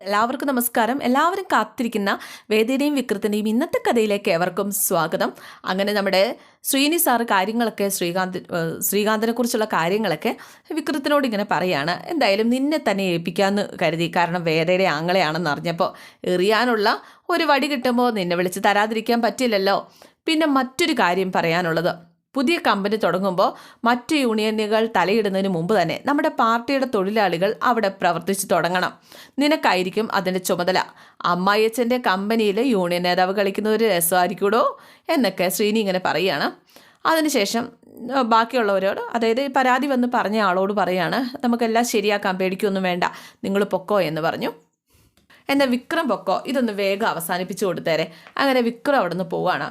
എല്ലാവർക്കും നമസ്കാരം. എല്ലാവരും കാത്തിരിക്കുന്ന വേദിയുടെയും വിക്രത്തിൻ്റെയും ഇന്നത്തെ കഥയിലേക്ക് ഏവർക്കും സ്വാഗതം. അങ്ങനെ നമ്മുടെ ശ്രീനി സാറ് കാര്യങ്ങളൊക്കെ ശ്രീകാന്തിനെ കുറിച്ചുള്ള കാര്യങ്ങളൊക്കെ വിക്രത്തിനോട് ഇങ്ങനെ പറയാണ്. എന്തായാലും നിന്നെ തന്നെ ഏൽപ്പിക്കാമെന്ന് കരുതി. കാരണം വേദയുടെ ആങ്ങളെയാണെന്ന് അറിഞ്ഞപ്പോൾ എറിയാനുള്ള ഒരു വടി കിട്ടുമ്പോൾ നിന്നെ വിളിച്ച് തരാതിരിക്കാൻ പറ്റില്ലല്ലോ. പിന്നെ മറ്റൊരു കാര്യം പറയാനുള്ളത്, പുതിയ കമ്പനി തുടങ്ങുമ്പോൾ മറ്റു യൂണിയനുകൾ തലയിടുന്നതിന് മുമ്പ് തന്നെ നമ്മുടെ പാർട്ടിയുടെ തൊഴിലാളികൾ അവിടെ പ്രവർത്തിച്ച് തുടങ്ങണം. നിനക്കായിരിക്കും അതിൻ്റെ ചുമതല. അമ്മായിയച്ഛൻ്റെ കമ്പനിയിൽ യൂണിയൻ നേതാവ് കളിക്കുന്ന ഒരു രസമായിരിക്കൂടോ എന്നൊക്കെ ശ്രീനി ഇങ്ങനെ പറയുകയാണ്. അതിനുശേഷം ബാക്കിയുള്ളവരോട്, അതായത് പരാതി വന്ന് പറഞ്ഞ ആളോട് പറയാണ്, നമുക്കെല്ലാം ശരിയാക്കാൻ പേടിക്കൊന്നും വേണ്ട, നിങ്ങൾ പൊക്കോ എന്ന് പറഞ്ഞു. എന്നാൽ വിക്രം പൊക്കോ, ഇതൊന്ന് വേഗം അവസാനിപ്പിച്ചു കൊടുത്തേരെ. അങ്ങനെ വിക്രം അവിടെ നിന്ന് പോവുകയാണ്.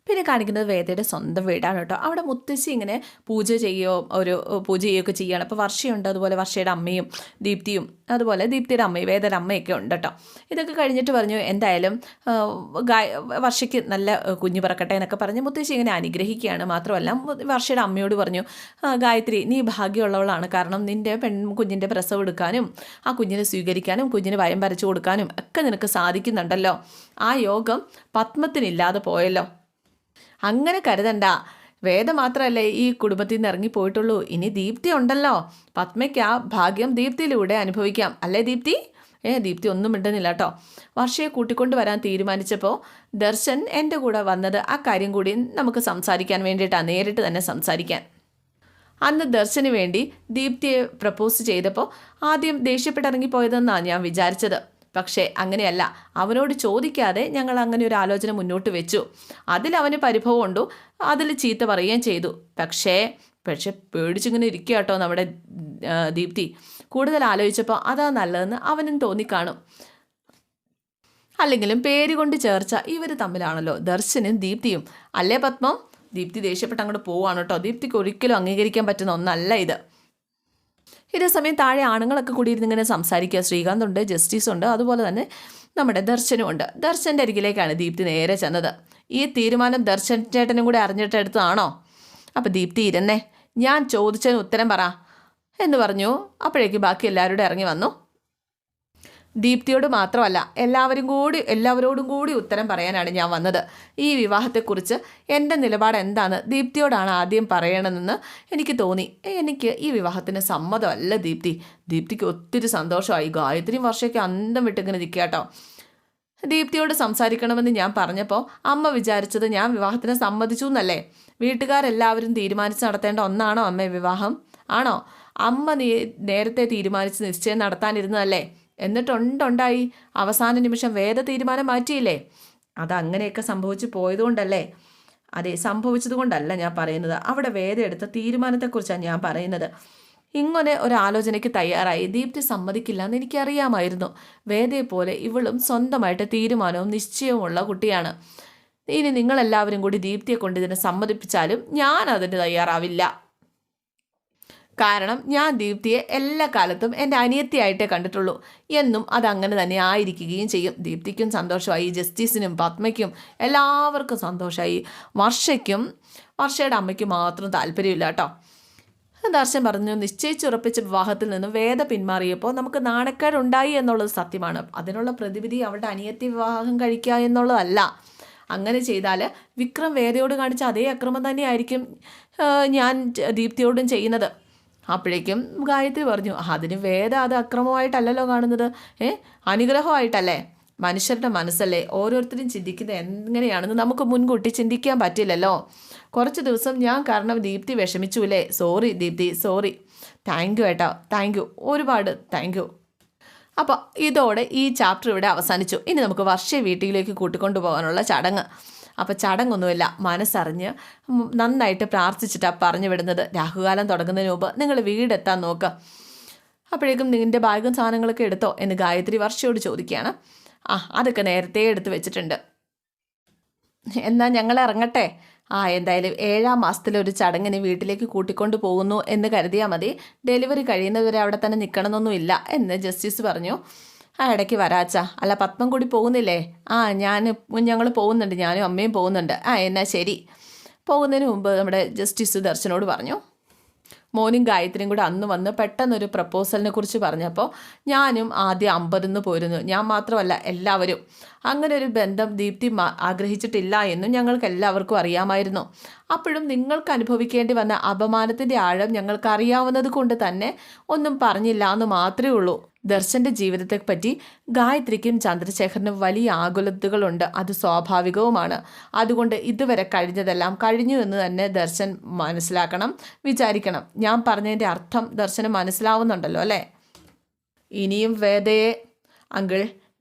പിന്നെ കാണിക്കുന്നത് വേദയുടെ സ്വന്തം വീടാണ് കേട്ടോ. അവിടെ മുത്തശ്ശി ഇങ്ങനെ പൂജ ചെയ്യുകയൊക്കെ ചെയ്യുകയാണ്. അപ്പോൾ വർഷയുണ്ട്, അതുപോലെ വർഷയുടെ അമ്മയും ദീപ്തിയും, അതുപോലെ ദീപ്തിയുടെ അമ്മയും വേദയുടെ അമ്മയൊക്കെ ഉണ്ട് കേട്ടോ. ഇതൊക്കെ കഴിഞ്ഞിട്ട് പറഞ്ഞു, എന്തായാലും വർഷയ്ക്ക് നല്ല കുഞ്ഞു പറക്കട്ടെ എന്നൊക്കെ പറഞ്ഞ് മുത്തശ്ശി ഇങ്ങനെ അനുഗ്രഹിക്കുകയാണ്. മാത്രമല്ല വർഷയുടെ അമ്മയോട് പറഞ്ഞു, ഗായത്രി നീ ഭാഗ്യമുള്ളവളാണ്. കാരണം നിൻ്റെ കുഞ്ഞിൻ്റെ പ്രസവം എടുക്കാനും ആ കുഞ്ഞിനെ സ്വീകരിക്കാനും കുഞ്ഞിന് വയം വരച്ചു കൊടുക്കാനും ഒക്കെ നിനക്ക് സാധിക്കുന്നുണ്ടല്ലോ. ആ യോഗം പത്മത്തിനില്ലാതെ പോയല്ലോ. അങ്ങനെ കരുതണ്ട. വേദ മാത്രമല്ലേ ഈ കുടുംബത്തിൽ നിന്ന് ഇറങ്ങിപ്പോയിട്ടുള്ളൂ. ഇനി ദീപ്തി ഉണ്ടല്ലോ. പത്മയ്ക്ക് ആ ഭാഗ്യം ദീപ്തിയിലൂടെ അനുഭവിക്കാം. അല്ലേ ദീപ്തി? ദീപ്തി ഒന്നും മിണ്ടുന്നില്ല കേട്ടോ. വർഷയെ കൂട്ടിക്കൊണ്ട് വരാൻ തീരുമാനിച്ചപ്പോൾ ദർശൻ എൻ്റെ കൂടെ വന്നത് ആ കാര്യം കൂടി നമുക്ക് സംസാരിക്കാൻ വേണ്ടിയിട്ടാണ്, നേരിട്ട് തന്നെ സംസാരിക്കാൻ. അന്ന് ദർശന് വേണ്ടി ദീപ്തിയെ പ്രപ്പോസ് ചെയ്തപ്പോൾ ആദ്യം ദേഷ്യപ്പെട്ടിറങ്ങിപ്പോയതെന്നാണ് ഞാൻ വിചാരിച്ചത്. പക്ഷേ അങ്ങനെയല്ല. അവനോട് ചോദിക്കാതെ ഞങ്ങൾ അങ്ങനെ ഒരു ആലോചന മുന്നോട്ട് വെച്ചു. അതിലവന് പരിഭവം ഉണ്ടു, അതിൽ ചീത്ത പറയുകയും ചെയ്തു. പക്ഷേ പേടിച്ചിങ്ങനെ ഇരിക്കുക കേട്ടോ നമ്മുടെ ദീപ്തി. കൂടുതൽ ആലോചിച്ചപ്പോൾ അതാ നല്ലതെന്ന് അവനും തോന്നിക്കാണും. അല്ലെങ്കിലും പേര് കൊണ്ട് ചേർച്ച ഇവർ തമ്മിലാണല്ലോ, ദർശനും ദീപ്തിയും. അല്ലേ പത്മം? ദീപ്തി ദേഷ്യപ്പെട്ട് അങ്ങോട്ട് പോവുകയാണ് കേട്ടോ. ദീപ്തിക്ക് ഒരിക്കലും അംഗീകരിക്കാൻ പറ്റുന്ന ഒന്നല്ല ഇത്. ഇതേ സമയം താഴെ ആണുങ്ങളൊക്കെ കൂടിയിരുന്ന് ഇങ്ങനെ സംസാരിക്കുക. ശ്രീകാന്ത് ഉണ്ട്, ജസ്റ്റിസ് ഉണ്ട്, അതുപോലെ തന്നെ നമ്മുടെ ദർശനും ഉണ്ട്. ദർശൻ്റെ അരികിലേക്കാണ് ദീപ്തി നേരെ ചെന്നത്. ഈ തീരുമാനം ദർശൻ ചേട്ടനും കൂടെ അറിഞ്ഞിട്ടെടുത്തതാണോ? അപ്പോൾ ദീപ്തി ഇരുന്നേ, ഞാൻ ചോദിച്ചതിന് ഉത്തരം പറ എന്ന് പറഞ്ഞു. അപ്പോഴേക്ക് ബാക്കി എല്ലാവരോടും ഇറങ്ങി വന്നു. ദീപ്തിയോട് മാത്രമല്ല എല്ലാവരോടും കൂടി ഉത്തരം പറയാനാണ് ഞാൻ വന്നത്. ഈ വിവാഹത്തെക്കുറിച്ച് എൻ്റെ നിലപാട് എന്താണ് ദീപ്തിയോടാണ് ആദ്യം പറയണമെന്ന് എനിക്ക് തോന്നി. എനിക്ക് ഈ വിവാഹത്തിന് സമ്മതമല്ല ദീപ്തിക്ക് ഒത്തിരി സന്തോഷമായി. ഗായത്രിയും വർഷയ്ക്ക് അന്തം വിട്ടിങ്ങനെ നിൽക്കുക കേട്ടോ. ദീപ്തിയോട് സംസാരിക്കണമെന്ന് ഞാൻ പറഞ്ഞപ്പോൾ അമ്മ വിചാരിച്ചത് ഞാൻ വിവാഹത്തിന് സമ്മതിച്ചു എന്നല്ലേ? വീട്ടുകാരെല്ലാവരും തീരുമാനിച്ച് നടത്തേണ്ട ഒന്നാണോ അമ്മ വിവാഹം? ആണോ? അമ്മ നേരത്തെ തീരുമാനിച്ച് നിശ്ചയം നടത്താനിരുന്നതല്ലേ? എന്നിട്ടുണ്ടായി അവസാന നിമിഷം വേദ തീരുമാനം മാറ്റിയില്ലേ? അതങ്ങനെയൊക്കെ സംഭവിച്ചു പോയതുകൊണ്ടല്ലേ? അതെ, സംഭവിച്ചത് കൊണ്ടല്ല ഞാൻ പറയുന്നത്. അവിടെ വേദ എടുത്ത തീരുമാനത്തെക്കുറിച്ചാണ് ഞാൻ പറയുന്നത്. ഇങ്ങനെ ഒരാലോചനയ്ക്ക് തയ്യാറായി ദീപ്തി സമ്മതിക്കില്ല എന്ന് എനിക്കറിയാമായിരുന്നു. വേദയെപ്പോലെ ഇവളും സ്വന്തമായിട്ട് തീരുമാനവും നിശ്ചയവുമുള്ള കുട്ടിയാണ്. ഇനി നിങ്ങളെല്ലാവരും കൂടി ദീപ്തിയെ കൊണ്ട് ഇതിനെ സമ്മതിപ്പിച്ചാലും ഞാൻ അതിന് തയ്യാറാവില്ല. കാരണം ഞാൻ ദീപ്തിയെ എല്ലാ കാലത്തും എൻ്റെ അനിയത്തിയായിട്ടേ കണ്ടിട്ടുള്ളൂ എന്നും അതങ്ങനെ തന്നെ ആയിരിക്കുകയും ചെയ്യും. ദീപ്തിക്കും സന്തോഷമായി, ജസ്റ്റിസിനും പത്മയ്ക്കും എല്ലാവർക്കും സന്തോഷമായി. വർഷയുടെ അമ്മയ്ക്കും മാത്രം താല്പര്യമില്ല കേട്ടോ. ദർശൻ പറഞ്ഞു, നിശ്ചയിച്ചുറപ്പിച്ച വിവാഹത്തിൽ നിന്നും വേദ പിന്മാറിയപ്പോൾ നമുക്ക് നാണക്കേടുണ്ടായി എന്നുള്ളത് സത്യമാണ്. അതിനുള്ള പ്രതിവിധി അവളുടെ അനിയത്തി വിവാഹം കഴിക്കുക എന്നുള്ളതല്ല. അങ്ങനെ ചെയ്താൽ വിക്രം വേദയോട് കാണിച്ച അതേ അക്രമം തന്നെയായിരിക്കും ഞാൻ ദീപ്തിയോടും ചെയ്യുന്നത്. അപ്പോഴേക്കും ഗായത്രി പറഞ്ഞു, അതിന് വേദ അത് അക്രമമായിട്ടല്ലല്ലോ കാണുന്നത്, അനുഗ്രഹമായിട്ടല്ലേ? മനുഷ്യരുടെ മനസ്സല്ലേ, ഓരോരുത്തരും ചിന്തിക്കുന്നത് എങ്ങനെയാണെന്ന് നമുക്ക് മുൻകൂട്ടി ചിന്തിക്കാൻ പറ്റില്ലല്ലോ. കുറച്ച് ദിവസം ഞാൻ കാരണം ദീപ്തി വിഷമിച്ചുല്ലേ? Sorry Deepthi, sorry. Thank you ഏട്ടാ, താങ്ക് യു, ഒരുപാട് താങ്ക് യു. അപ്പോൾ ഇതോടെ ഈ ചാപ്റ്റർ ഇവിടെ അവസാനിച്ചു. ഇനി നമുക്ക് വർഷയെ വീട്ടിലേക്ക് കൂട്ടിക്കൊണ്ടു പോകാനുള്ള ചടങ്ങ്. അപ്പോൾ ചടങ്ങൊന്നുമില്ല, മനസ്സറിഞ്ഞ് നന്നായിട്ട് പ്രാർത്ഥിച്ചിട്ടാണ് പറഞ്ഞു വിടുന്നത്. രാഹുകാലം തുടങ്ങുന്നതിന് മുമ്പ് നിങ്ങൾ വീടെത്താൻ നോക്കുക. അപ്പോഴേക്കും നിൻ്റെ ബാഗും സാധനങ്ങളൊക്കെ എടുത്തോ എന്ന് ഗായത്രി വർഷയോട് ചോദിക്കുകയാണ്. അതൊക്കെ നേരത്തെ എടുത്ത് വെച്ചിട്ടുണ്ട്. എന്നാൽ ഞങ്ങൾ ഇറങ്ങട്ടെ? എന്തായാലും 7-ാം മാസത്തിലൊരു ചടങ്ങിന് വീട്ടിലേക്ക് കൂട്ടിക്കൊണ്ട് പോകുന്നു എന്ന് കരുതിയാൽ മതി. ഡെലിവറി കഴിയുന്നവരെ അവിടെ തന്നെ നിൽക്കണമെന്നൊന്നുമില്ല എന്ന് ജസ്റ്റിസ് പറഞ്ഞു. ഇടയ്ക്ക് വരാച്ച. അല്ല പത്മം കൂടി പോകുന്നില്ലേ? ഞങ്ങൾ പോകുന്നുണ്ട്, ഞാനും അമ്മയും പോകുന്നുണ്ട്. എന്നാ ശരി. പോകുന്നതിന് മുമ്പ് നമ്മുടെ ജസ്റ്റിസ് ദർശനോട് പറഞ്ഞു, മോനും ഗായത്രിയും കൂടെ അന്ന് വന്ന് പെട്ടെന്നൊരു പ്രപ്പോസലിനെ കുറിച്ച് പറഞ്ഞപ്പോൾ ഞാനും ആദ്യം 50 പോരുന്നു. ഞാൻ മാത്രമല്ല എല്ലാവരും. അങ്ങനെ ഒരു ബന്ധം ദീപ്തി ആഗ്രഹിച്ചിട്ടില്ല എന്നും ഞങ്ങൾക്ക് എല്ലാവർക്കും അറിയാമായിരുന്നു. അപ്പോഴും നിങ്ങൾക്ക് അനുഭവിക്കേണ്ടി വന്ന അപമാനത്തിൻ്റെ ആഴം ഞങ്ങൾക്ക് അറിയാവുന്നത് കൊണ്ട് തന്നെ ഒന്നും പറഞ്ഞില്ല എന്ന് മാത്രമേ ഉള്ളൂ. ദർശൻ്റെ ജീവിതത്തെപ്പറ്റി ഗായത്രിക്കും ചന്ദ്രശേഖരനും വലിയ ആകുലതകളുണ്ട്. അത് സ്വാഭാവികവുമാണ്. അതുകൊണ്ട് ഇതുവരെ കഴിഞ്ഞതെല്ലാം കഴിഞ്ഞു എന്ന് തന്നെ ദർശൻ മനസ്സിലാക്കണം, വിചാരിക്കണം. ഞാൻ പറഞ്ഞതിൻ്റെ അർത്ഥം ദർശനം മനസ്സിലാവുന്നുണ്ടല്ലോ അല്ലേ? ഇനിയും വേദയെ അങ്കിൾ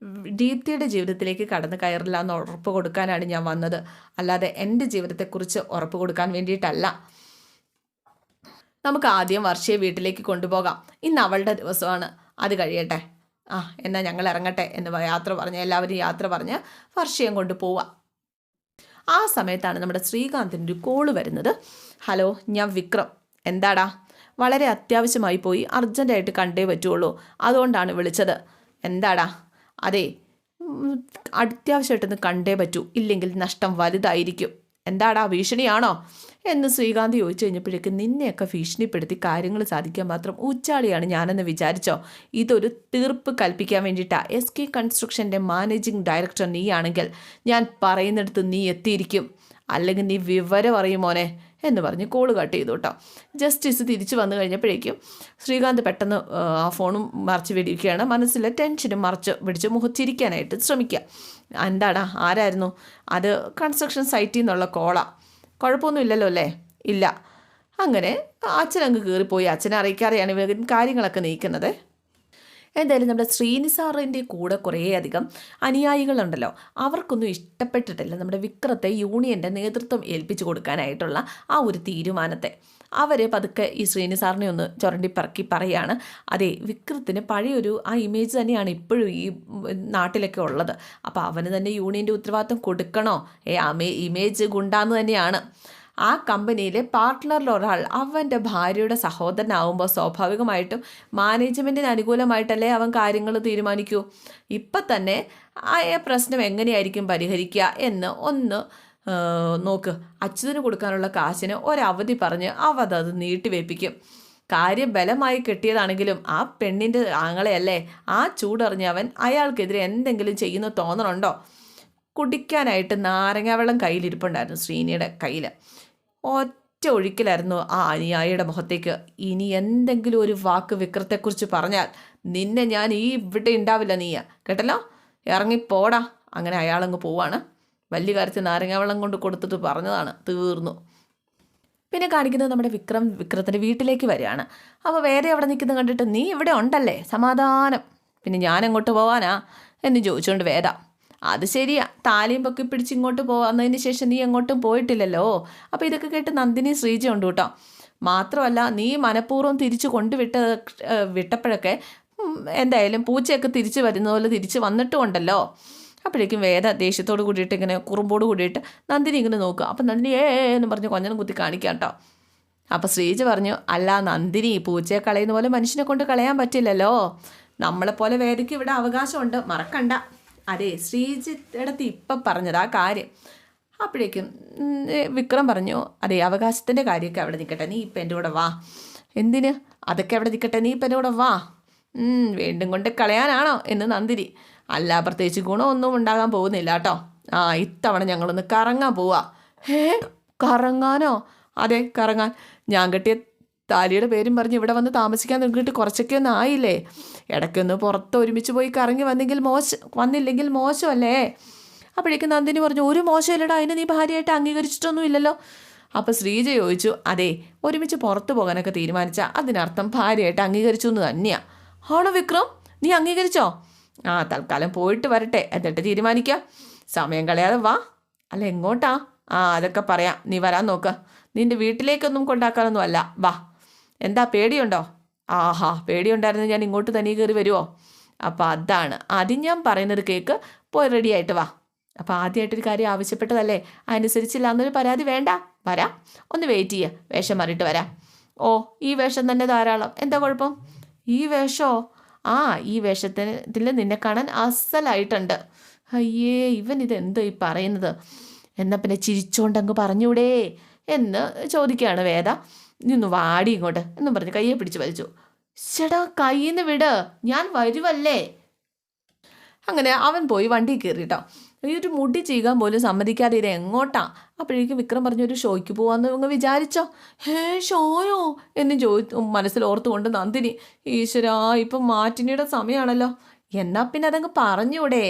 ദീപ്തിയുടെ ജീവിതത്തിലേക്ക് കടന്നു കയറില്ല എന്ന് ഉറപ്പ് കൊടുക്കാനാണ് ഞാൻ വന്നത്, അല്ലാതെ എൻ്റെ ജീവിതത്തെക്കുറിച്ച് ഉറപ്പ് കൊടുക്കാൻ വേണ്ടിയിട്ടല്ല. നമുക്ക് ആദ്യം വർഷയെ വീട്ടിലേക്ക് കൊണ്ടുപോകാം. ഇന്ന് അവളുടെ ദിവസമാണ്, അത് കഴിയട്ടെ. എന്നാൽ ഞങ്ങൾ ഇറങ്ങട്ടെ എന്ന് യാത്ര പറഞ്ഞ് എല്ലാവരും യാത്ര പറഞ്ഞ് വർഷയും കൊണ്ട് പോവാം. ആ സമയത്താണ് നമ്മുടെ ശ്രീകാന്തിൻ്റെ ഒരു കോള് വരുന്നത്. ഹലോ, ഞാൻ വിക്രം. എന്താടാ? വളരെ അത്യാവശ്യമായി പോയി, അർജൻറ്റായിട്ട് കണ്ടേ പറ്റുള്ളൂ, അതുകൊണ്ടാണ് വിളിച്ചത്. എന്താടാ? അതെ, അത്യാവശ്യമായിട്ടൊന്ന് കണ്ടേ പറ്റൂ, ഇല്ലെങ്കിൽ നഷ്ടം വലുതായിരിക്കും. എന്താടാ, ഭീഷണിയാണോ എന്ന് ശ്രീകാന്ത് ചോദിച്ചു കഴിഞ്ഞപ്പോഴേക്കും, നിന്നെയൊക്കെ ഭീഷണിപ്പെടുത്തി കാര്യങ്ങൾ സാധിക്കാൻ മാത്രം ഉച്ചാളിയാണ് ഞാനെന്ന് വിചാരിച്ചോ? ഇതൊരു തീർപ്പ് കൽപ്പിക്കാൻ വേണ്ടിയിട്ടാണ്. SK കൺസ്ട്രക്ഷൻ്റെ മാനേജിംഗ് ഡയറക്ടർ നീയാണെങ്കിൽ ഞാൻ പറയുന്നിടത്ത് നീ എത്തിയിരിക്കും, അല്ലെങ്കിൽ നീ വിവരം അറിയും മോനെ എന്ന് പറഞ്ഞ് കോള് കട്ട് ചെയ്തു കേട്ടോ. ജസ്റ്റിസ് തിരിച്ചു വന്നു കഴിഞ്ഞപ്പോഴേക്കും ശ്രീകാന്ത് പെട്ടെന്ന് ആ ഫോണും മറച്ച് പിടിക്കുകയാണ്. മനസ്സിലെ ടെൻഷനും മറച്ച് പിടിച്ച് മുഖച്ചിരിക്കാനായിട്ട് ശ്രമിക്കുക. എന്താടാ, ആരായിരുന്നു? അത് കൺസ്ട്രക്ഷൻ സൈറ്റിൽ നിന്നുള്ള കോളാണ്. കുഴപ്പമൊന്നും ഇല്ലല്ലോ അല്ലേ? ഇല്ല. അങ്ങനെ അച്ഛനങ്ങ് കയറിപ്പോയി. അച്ഛനെ അറിയിക്കാതെയാണ് ഇവർ കാര്യങ്ങളൊക്കെ നീക്കുന്നത്. എന്തായാലും നമ്മുടെ ശ്രീനി സാറിൻ്റെ കൂടെ കുറേയധികം അനുയായികളുണ്ടല്ലോ, അവർക്കൊന്നും ഇഷ്ടപ്പെട്ടിട്ടില്ല നമ്മുടെ വിക്രത്തെ യൂണിയൻ്റെ നേതൃത്വം ഏൽപ്പിച്ചു കൊടുക്കാനായിട്ടുള്ള ആ ഒരു തീരുമാനത്തെ. അവർ പതുക്കെ ഈ ശ്രീനി സാറിനെ ഒന്ന് ചുരണ്ടിപ്പറക്കി പറയുകയാണ്, അതെ, വിക്രത്തിന് പഴയൊരു ആ ഇമേജ് തന്നെയാണ് ഇപ്പോഴും ഈ നാട്ടിലൊക്കെ ഉള്ളത്. അപ്പോൾ അവന് തന്നെ യൂണിയൻ്റെ ഉത്തരവാദിത്വം കൊടുക്കണോ? ഇമേജ് ഗുണ്ടാന്ന് തന്നെയാണ്. ആ കമ്പനിയിലെ പാർട്ട്ണറിൽ ഒരാൾ അവൻ്റെ ഭാര്യയുടെ സഹോദരനാവുമ്പോൾ സ്വാഭാവികമായിട്ടും മാനേജ്മെൻറ്റിന് അനുകൂലമായിട്ടല്ലേ അവൻ കാര്യങ്ങൾ തീരുമാനിക്കൂ. ഇപ്പം തന്നെ ആ പ്രശ്നം എങ്ങനെയായിരിക്കും പരിഹരിക്കുക എന്ന് ഒന്ന് നോക്ക്. അച്യുതന് കൊടുക്കാനുള്ള കാശിന് ഒരവധി പറഞ്ഞ് അത് നീട്ടിവെപ്പിക്കും. കാര്യം ബലമായി കെട്ടിയതാണെങ്കിലും ആ പെണ്ണിൻ്റെ ആങ്ങളെയല്ലേ, ആ ചൂടറിഞ്ഞ് അവൻ അയാൾക്കെതിരെ എന്തെങ്കിലും ചെയ്യുന്ന തോന്നണുണ്ടോ? കുടിക്കാനായിട്ട് നാരങ്ങ വെള്ളം കയ്യിലിരിപ്പുണ്ടായിരുന്നു ശ്രീനിയുടെ കയ്യിൽ. ഒറ്റ ഒഴിക്കലായിരുന്നു ആ അനുയായിയുടെ മുഖത്തേക്ക്. ഇനി എന്തെങ്കിലും ഒരു വാക്ക് വിക്രത്തെക്കുറിച്ച് പറഞ്ഞാൽ നിന്നെ ഞാൻ ഇവിടെ ഉണ്ടാവില്ല, നീ കേട്ടല്ലോ, ഇറങ്ങിപ്പോടാ. അങ്ങനെ അയാളങ്ങ് പോവാണ്. വലിയ കാര്യത്തിൽ നാരങ്ങ വെള്ളം കൊണ്ട് കൊടുത്തിട്ട് പറഞ്ഞതാണ്, തീർന്നു. പിന്നെ കാണിക്കുന്നത് നമ്മുടെ വിക്രത്തിൻ്റെ വീട്ടിലേക്ക് വരികയാണ്. അപ്പോൾ വേറെ അവിടെ നിൽക്കുന്നത് കണ്ടിട്ട്, നീ ഇവിടെ ഉണ്ടല്ലേ, സമാധാനം, പിന്നെ ഞാൻ എങ്ങോട്ട് പോവാനാ എന്ന് ചോദിച്ചുകൊണ്ട് വേദ. അത് ശരിയാ, താലിയും പൊക്കി പിടിച്ച് ഇങ്ങോട്ട് വന്നതിന് ശേഷം നീ എങ്ങോട്ടും പോയിട്ടില്ലല്ലോ. അപ്പോൾ ഇതൊക്കെ കേട്ട് നന്ദിനി ശ്രീജ ഉണ്ട് കേട്ടോ. മാത്രമല്ല, നീ മനഃപൂർവ്വം തിരിച്ചു വിട്ടപ്പോഴൊക്കെ എന്തായാലും പൂച്ചയൊക്കെ തിരിച്ച് വരുന്ന പോലെ തിരിച്ച് വന്നിട്ടുമുണ്ടല്ലോ. അപ്പോഴേക്കും വേദ ദേഷ്യത്തോട് കൂടിയിട്ട് ഇങ്ങനെ കുറുമ്പോട് കൂടിയിട്ട് നന്ദിനി ഇങ്ങനെ നോക്കുക. അപ്പം നന്ദിനി എന്ന് പറഞ്ഞ് കൊഞ്ഞനം കുത്തി കാണിക്കാം കേട്ടോ. അപ്പോൾ ശ്രീജ പറഞ്ഞു, അല്ല നന്ദിനി, പൂച്ചയെ കളയുന്ന പോലെ മനുഷ്യനെ കൊണ്ട് കളയാൻ പറ്റില്ലല്ലോ. നമ്മളെപ്പോലെ വേദയ്ക്ക് ഇവിടെ അവകാശമുണ്ട്, മറക്കണ്ട. അതെ, ശ്രീജിയുടെ ഇപ്പം പറഞ്ഞത് ആ കാര്യം. അപ്പോഴേക്കും വിക്രം പറഞ്ഞു, അതെ, അവകാശത്തിൻ്റെ കാര്യമൊക്കെ അവിടെ നിൽക്കട്ടെ, നീ ഇപ്പം എൻ്റെ കൂടെ വാ. എന്തിന്? അതൊക്കെ അവിടെ നിൽക്കട്ടെ, നീ ഇപ്പം എൻ്റെ കൂടെ വാ. വീണ്ടും കൊണ്ട് കളയാനാണോ എന്ന് നന്ദിനി. അല്ല, പ്രത്യേകിച്ച് ഗുണമൊന്നും ഉണ്ടാകാൻ പോകുന്നില്ല കേട്ടോ. ഇത്തവണ ഞങ്ങളൊന്ന് കറങ്ങാൻ പോവാ. കറങ്ങാനോ? അതെ, കറങ്ങാൻ. ഞാൻ കെട്ടിയ താലിയുടെ പേരും പറഞ്ഞ് ഇവിടെ വന്ന് താമസിക്കാൻ നിന്നിട്ട് കുറച്ചൊക്കെ ഒന്നും ആയില്ലേ. ഇടയ്ക്കൊന്ന് പുറത്ത് ഒരുമിച്ച് പോയി കറങ്ങി വന്നില്ലെങ്കിൽ മോശമല്ലേ? അപ്പോഴേക്കും നന്ദിനി പറഞ്ഞു, ഒരു മോശമില്ലടാ, അതിന് നീ ഭാര്യയായിട്ട് അംഗീകരിച്ചിട്ടൊന്നും ഇല്ലല്ലോ. അപ്പോൾ ശ്രീജ ചോദിച്ചു, അതെ, ഒരുമിച്ച് പുറത്ത് പോകാനൊക്കെ തീരുമാനിച്ചാൽ അതിനർത്ഥം ഭാര്യയായിട്ട് അംഗീകരിച്ചു എന്ന് തന്നെയാണ്. ആണോ വിക്രം, നീ അംഗീകരിച്ചോ? തൽക്കാലം പോയിട്ട് വരട്ടെ, എന്നിട്ട് തീരുമാനിക്കാം. സമയം കളയാതെ വാ. അല്ല, എങ്ങോട്ടാ? അതൊക്കെ പറയാം, നീ വരാൻ നോക്ക്. നിൻ്റെ വീട്ടിലേക്കൊന്നും കൊണ്ടാക്കാനൊന്നും അല്ല, വാ. എന്താ, പേടിയുണ്ടോ? പേടിയുണ്ടായിരുന്നു, ഞാൻ ഇങ്ങോട്ട് തനിയെ കയറി വരുമോ? അപ്പോൾ അതാണ് ആദ്യം ഞാൻ പറയുന്നത്, കേക്ക്, പോയി റെഡി ആയിട്ട് വാ. അപ്പോൾ ആദ്യമായിട്ടൊരു കാര്യം ആവശ്യപ്പെട്ടതല്ലേ, അനുസരിച്ചില്ല എന്നൊരു പരാതി വേണ്ട. വരാം, ഒന്ന് വെയിറ്റ് ചെയ്യുക, വേഷം മാറിയിട്ട് വരാം. ഈ വേഷം തന്നെ ധാരാളം, എന്താ കുഴപ്പം? ഈ വേഷമോ? ഈ വേഷത്തിൽ നിന്നെ കാണാൻ അസലായിട്ടുണ്ട്. അയ്യേ, ഇവൻ ഇതെന്തോ ഈ പറയുന്നത്? എന്നാൽ പിന്നെ ചിരിച്ചോണ്ടങ്ങ് പറഞ്ഞൂടേ എന്ന് ചോദിക്കുകയാണ് വേദ. നീ ഒന്ന് വാടി ഇങ്ങോട്ട് എന്നും പറഞ്ഞ് കയ്യെ പിടിച്ച് വലിച്ചു. ചേടാ കയ്യിന്ന് വിട്, ഞാൻ വരുവല്ലേ. അങ്ങനെ അവൻ പോയി വണ്ടി കയറിട്ടോ. ഈ ഒരു മുടി ചെയ്യാൻ പോലും സമ്മതിക്കാതെ ഇത് എങ്ങോട്ടാ. അപ്പോഴേക്കും വിക്രം പറഞ്ഞു ഒരു ഷോയ്ക്ക് പോവാന്ന് അങ്ങ് വിചാരിച്ചോ. ഷോയോ എന്ന് മനസ്സിൽ ഓർത്തുകൊണ്ട് നന്ദിനി, ഈശ്വരാ ഇപ്പം മാറ്റിനിയുടെ സമയമാണല്ലോ, എന്നാ പിന്നെ അതങ്ങ് പറഞ്ഞൂടെ,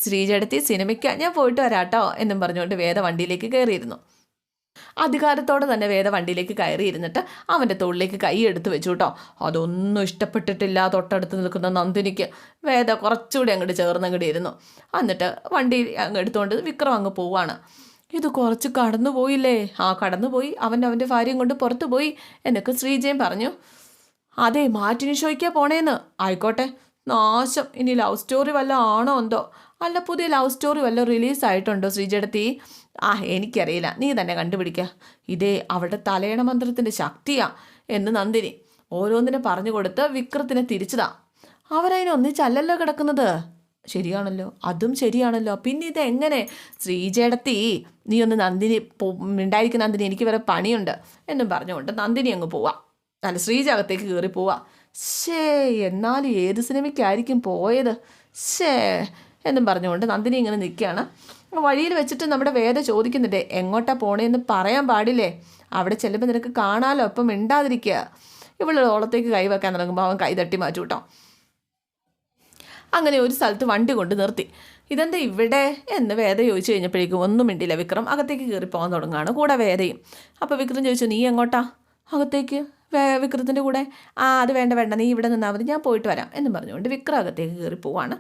ശ്രീജടത്തി സിനിമയ്ക്ക് ഞാൻ പോയിട്ട് വരാട്ടോ എന്നും പറഞ്ഞുകൊണ്ട് വേദ വണ്ടിയിലേക്ക് കയറിയിരുന്നു. അധികാരത്തോടെ തന്നെ വേദ വണ്ടിയിലേക്ക് കയറിയിരുന്നിട്ട് അവൻ്റെ തോളിലേക്ക് കൈ എടുത്ത് വെച്ചു കേട്ടോ. അതൊന്നും ഇഷ്ടപ്പെട്ടിട്ടില്ല തൊട്ടടുത്ത് നിൽക്കുന്ന നന്ദിനിക്ക്. വേദ കുറച്ചുകൂടി അങ്ങോട്ട് ചേർന്നങ്ങോട്ട് ഇരുന്നു. എന്നിട്ട് വണ്ടി അങ്ങ് എടുത്തുകൊണ്ട് വിക്രം അങ്ങ് പോവാണ്. ഇത് കുറച്ച് കടന്നു പോയില്ലേ. കടന്നുപോയി, അവൻ്റെ ഭാര്യയും കൊണ്ട് പുറത്തു പോയി എന്നൊക്കെ ശ്രീജയും പറഞ്ഞു. അതെ, മാറ്റിനി ഷോയ്ക്കാ പോണേന്ന്. ആയിക്കോട്ടെ, നാശം. ഇനി ലവ് സ്റ്റോറി വല്ല ആണോ എന്തോ. അല്ല, പുതിയ ലവ് സ്റ്റോറി വല്ല റിലീസായിട്ടുണ്ടോ ശ്രീജടത്തി? എനിക്കറിയില്ല, നീ തന്നെ കണ്ടുപിടിക്കുക. ഇതേ അവളുടെ തലയണ മന്ത്രത്തിൻ്റെ ശക്തിയാ എന്ന് നന്ദിനി ഓരോന്നിനെ പറഞ്ഞു കൊടുത്ത് വിക്രത്തിനെ തിരിച്ചതാ. അവരതിനൊന്നിച്ചല്ലല്ലോ കിടക്കുന്നത്. ശരിയാണല്ലോ, അതും ശരിയാണല്ലോ. പിന്നെ ഇതെങ്ങനെ ശ്രീജടത്തി? നീ ഒന്ന് നന്ദിനി ഉണ്ടായിരിക്കും നന്ദിനി, എനിക്ക് വേറെ പണിയുണ്ട് എന്നും പറഞ്ഞുകൊണ്ട് നന്ദിനി അങ്ങ് പോവാം. അല്ല, ശ്രീജ അകത്തേക്ക് കയറി പോവാം. എന്നാലും ഏത് സിനിമയ്ക്കായിരിക്കും പോയത് എന്നും പറഞ്ഞുകൊണ്ട് നന്ദിനി ഇങ്ങനെ നിൽക്കുകയാണ്. വഴിയിൽ വെച്ചിട്ട് നമ്മുടെ വേദ ചോദിക്കുന്നുണ്ട്, എങ്ങോട്ടാ പോണേന്ന് പറയാൻ പാടില്ലേ, അവിടെ ചെല്ലുമ്പോൾ നിനക്ക് കാണാലോ, ഇപ്പം മിണ്ടാതിരിക്കുക. ഇവള് ഓളത്തേക്ക് കൈവെക്കാൻ തുടങ്ങുമ്പോൾ അവൻ കൈ തട്ടി മാറ്റി കേട്ടോ. അങ്ങനെ ഒരു സ്ഥലത്ത് വണ്ടി കൊണ്ട് നിർത്തി. ഇതെന്താ ഇവിടെ എന്ന് വേദ ചോദിച്ചു കഴിഞ്ഞപ്പോഴേക്കും ഒന്നും മിണ്ടില്ല. വിക്രം അകത്തേക്ക് കയറി പോകാൻ തുടങ്ങുകയാണ്, കൂടെ വേദയും. അപ്പോൾ വിക്രം ചോദിച്ചു, നീ എങ്ങോട്ടാ? അകത്തേക്ക് വിക്രത്തിൻ്റെ കൂടെ. അത് വേണ്ട, നീ ഇവിടെ നിന്നാൽ മതി, ഞാൻ പോയിട്ട് വരാം എന്നും പറഞ്ഞുകൊണ്ട് വിക്രം അകത്തേക്ക് കയറി പോവാണ്.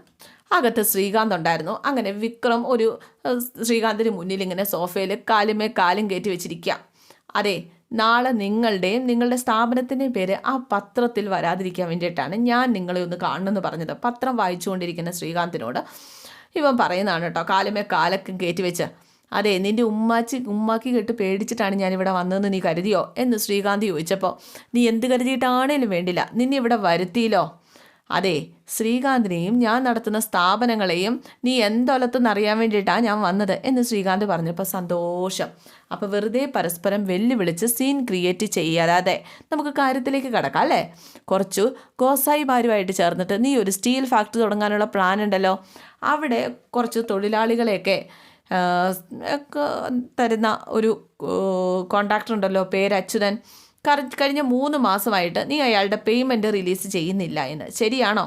അകത്ത് ശ്രീകാന്ത് ഉണ്ടായിരുന്നു. അങ്ങനെ വിക്രം ശ്രീകാന്തിന് മുന്നിൽ ഇങ്ങനെ സോഫയിൽ കാലും കയറ്റി വെച്ചിരിക്കുക. അതെ, നാളെ നിങ്ങളുടെ സ്ഥാപനത്തിൻ്റെ പേര് ആ പത്രത്തിൽ വരാതിരിക്കാൻ വേണ്ടിയിട്ടാണ് ഞാൻ നിങ്ങളെ ഒന്ന് കാണണമെന്ന് പറഞ്ഞത്. പത്രം വായിച്ചുകൊണ്ടിരിക്കുന്ന ശ്രീകാന്തിനോട് ഇവൻ പറയുന്നതാണ് കേട്ടോ, കാലൊക്കെ കയറ്റി വെച്ച്. അതെ, നിൻ്റെ ഉമ്മാക്കി കേട്ട് പേടിച്ചിട്ടാണ് ഞാനിവിടെ വന്നതെന്ന് നീ കരുതിയോ എന്ന് ശ്രീകാന്ത് ചോദിച്ചപ്പോൾ, നീ എന്ത് കരുതിയിട്ടാണേലും വേണ്ടില്ല, നിന്നെ ഇവിടെ വരുത്തിയില്ലോ. അതെ, ശ്രീകാന്തിനെയും ഞാൻ നടത്തുന്ന സ്ഥാപനങ്ങളെയും നീ എന്തൊലത്തെന്നറിയാൻ വേണ്ടിയിട്ടാണ് ഞാൻ വന്നത് എന്ന് ശ്രീകാന്ത് പറഞ്ഞപ്പോൾ സന്തോഷം. അപ്പോൾ വെറുതെ പരസ്പരം വെല്ലുവിളിച്ച് സീൻ ക്രിയേറ്റ് ചെയ്യാതെ നമുക്ക് കാര്യത്തിലേക്ക് കടക്കാം അല്ലേ. കുറച്ചു ഗോസായിമാരുമായിട്ട് ചേർന്നിട്ട് നീ ഒരു സ്റ്റീൽ ഫാക്ടറി തുടങ്ങാനുള്ള പ്ലാൻ ഉണ്ടല്ലോ. അവിടെ കുറച്ച് തൊഴിലാളികളെയൊക്കെ തരുന്ന ഒരു കോൺട്രാക്ടർ ഉണ്ടല്ലോ, പേര് അച്യുതൻ. കഴിഞ്ഞ 3 മാസമായിട്ട് നീ അയാളുടെ പേയ്മെൻറ്റ് റിലീസ് ചെയ്യുന്നില്ല എന്ന്, ശരിയാണോ?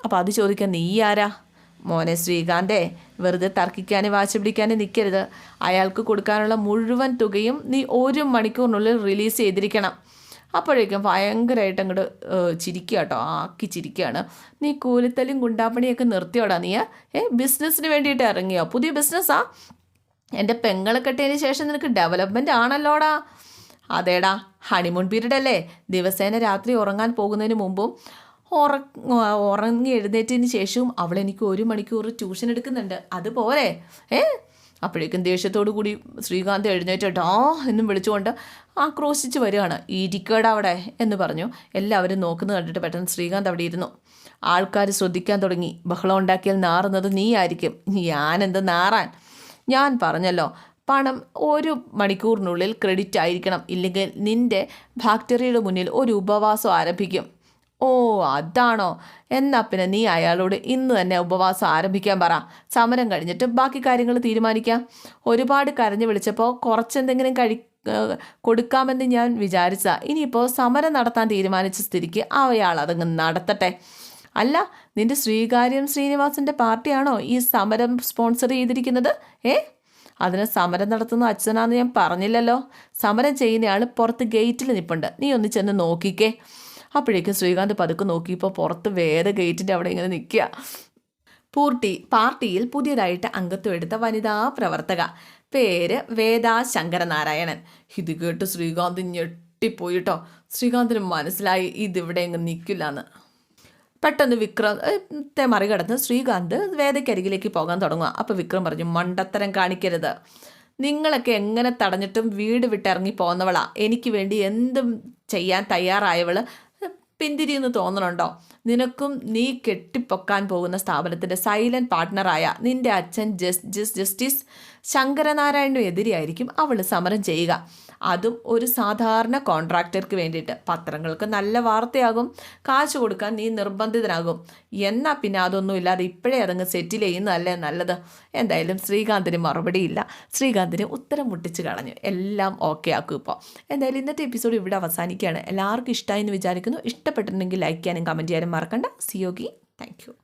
അപ്പോൾ അത് ചോദിക്കാൻ നീ ആരാ? മോനെ ശ്രീകാന്തേ, വെറുതെ തർക്കിക്കാനും വാശി പിടിക്കാനും നിൽക്കരുത്. അയാൾക്ക് കൊടുക്കാനുള്ള മുഴുവൻ തുകയും നീ 1 മണിക്കൂറിനുള്ളിൽ റിലീസ് ചെയ്തിരിക്കണം. അപ്പോഴേക്കും ഭയങ്കരമായിട്ട് അങ്ങോട്ട് ചിരിക്കുക കേട്ടോ, ചിരിക്കുകയാണ്. നീ കൂലിത്തലും ഗുണ്ടാപ്പണിയൊക്കെ നിർത്തിയോടാ നീ? ബിസിനസ്സിന് വേണ്ടിയിട്ട് ഇറങ്ങിയോ? പുതിയ ബിസിനസ്സാ? എൻ്റെ പെങ്ങളെ കെട്ടിയതിന് ശേഷം നിനക്ക് ഡെവലപ്മെൻ്റ് ആണല്ലോടാ. അതേടാ, ഹണിമൂൺ പീരീഡ് അല്ലേ. ദിവസേന രാത്രി ഉറങ്ങാൻ പോകുന്നതിന് മുമ്പും ഉറങ്ങി എഴുന്നേറ്റതിന് ശേഷവും അവൾ എനിക്ക് 1 മണിക്കൂർ ട്യൂഷൻ എടുക്കുന്നുണ്ട്, അതുപോലെ. അപ്പോഴേക്കും ദേഷ്യത്തോടു കൂടി ശ്രീകാന്ത് എഴുന്നേറ്റോ എന്നും വിളിച്ചുകൊണ്ട് ആക്രോശിച്ച് വരികയാണ്. ഇരിക്കടാ അവിടെ എന്ന് പറഞ്ഞു. എല്ലാവരും നോക്കുന്നത് കണ്ടിട്ട് പെട്ടെന്ന് ശ്രീകാന്ത് അവിടെ ഇരുന്നു. ആൾക്കാർ ശ്രദ്ധിക്കാൻ തുടങ്ങി. ബഹളം ഉണ്ടാക്കിയാൽ നാറുന്നത് നീ ആയിരിക്കും. ഞാനെന്ത് നാറാൻ? ഞാൻ പറഞ്ഞല്ലോ, പണം 1 മണിക്കൂറിനുള്ളിൽ ക്രെഡിറ്റ് ആയിരിക്കണം, ഇല്ലെങ്കിൽ നിൻ്റെ ഫാക്ടറിയുടെ മുന്നിൽ ഒരു ഉപവാസം ആരംഭിക്കും. ഓ അതാണോ? എന്നാൽ പിന്നെ നീ അയാളോട് ഇന്ന് തന്നെ ഉപവാസം ആരംഭിക്കാൻ പറ. സമരം കഴിഞ്ഞിട്ട് ബാക്കി കാര്യങ്ങൾ തീരുമാനിക്കാം. ഒരുപാട് കരഞ്ഞു വിളിച്ചപ്പോൾ കുറച്ചെന്തെങ്കിലും കൊടുക്കാമെന്ന് ഞാൻ വിചാരിച്ചതാ. ഇനിയിപ്പോൾ സമരം നടത്താൻ തീരുമാനിച്ച സ്ഥിതിക്ക് അയാൾ അതങ്ങ് നടത്തട്ടെ. അല്ല, നിൻ്റെ ശ്രീനിവാസിൻ്റെ പാർട്ടിയാണോ ഈ സമരം സ്പോൺസർ ചെയ്തിരിക്കുന്നത്? അതിന് സമരം നടത്തുന്ന അച്ഛനാന്ന് ഞാൻ പറഞ്ഞില്ലല്ലോ. സമരം ചെയ്യുന്നയാൾ പുറത്ത് ഗേറ്റിൽ നിൽപ്പുണ്ട്, നീ ഒന്ന് ചെന്ന് നോക്കിക്കേ. അപ്പോഴേക്കും ശ്രീകാന്ത് പതുക്കെ നോക്കിയപ്പോൾ പുറത്ത് വേദ ഗേറ്റിൻ്റെ അവിടെ ഇങ്ങനെ നിൽക്കുക. പാർട്ടിയിൽ പുതിയതായിട്ട് അംഗത്വം എടുത്ത വനിതാ പ്രവർത്തക, പേര് വേദ ശങ്കരനാരായണൻ. ഇത് കേട്ട് ശ്രീകാന്ത് ഞെട്ടിപ്പോയിട്ടോ. ശ്രീകാന്തിന് മനസ്സിലായി ഇതിവിടെ എങ്ങ് നിൽക്കില്ലാന്ന്. പെട്ടെന്ന് വിക്രത്തെ മറികടന്ന് ശ്രീകാന്ത് വേദയ്ക്കരികിലേക്ക് പോകാൻ തുടങ്ങുക. അപ്പോൾ വിക്രം പറഞ്ഞു, മണ്ടത്തരം കാണിക്കരുത്. നിങ്ങളൊക്കെ എങ്ങനെ തടഞ്ഞിട്ടും വീട് വിട്ടിറങ്ങി പോകുന്നവളാ. എനിക്ക് വേണ്ടി എന്തും ചെയ്യാൻ തയ്യാറായവൾ പിന്തിരിയെന്ന് തോന്നണുണ്ടോ? നിനക്കും നീ കെട്ടിപ്പൊക്കാൻ പോകുന്ന സ്ഥാപനത്തിൻ്റെ സൈലൻറ്റ് പാർട്ട്ണറായ നിൻ്റെ അച്ഛൻ ജസ്റ്റിസ് ശങ്കരനാരായണനും എതിരെയായിരിക്കും അവൾ സമരം ചെയ്യുക. അതും ഒരു സാധാരണ കോൺട്രാക്ടർക്ക് വേണ്ടിയിട്ട്. പത്രങ്ങൾക്ക് നല്ല വാർത്തയാകും, കാശ് കൊടുക്കാൻ നീ നിർബന്ധിതനാകും. എന്നാൽ പിന്നെ അതൊന്നും ഇല്ലാതെ ഇപ്പോഴേ അതങ്ങ് സെറ്റിൽ ചെയ്യുന്നതല്ലേ നല്ലത്. എന്തായാലും ശ്രീകാന്തിന് മറുപടിയില്ല. ശ്രീകാന്തിന് ഉത്തരം മുട്ടിച്ച് കളഞ്ഞു. എല്ലാം ഓക്കെ ആക്കും ഇപ്പോൾ. എന്തായാലും ഇന്നത്തെ എപ്പിസോഡ് ഇവിടെ അവസാനിക്കുകയാണ്. എല്ലാവർക്കും ഇഷ്ടമായി എന്ന് വിചാരിക്കുന്നു. ഇഷ്ടപ്പെട്ടിട്ടുണ്ടെങ്കിൽ ലൈക്ക് ചെയ്യാനും കമൻറ്റ് ചെയ്യാനും മറക്കണ്ട. സിയോഗി, താങ്ക് യു.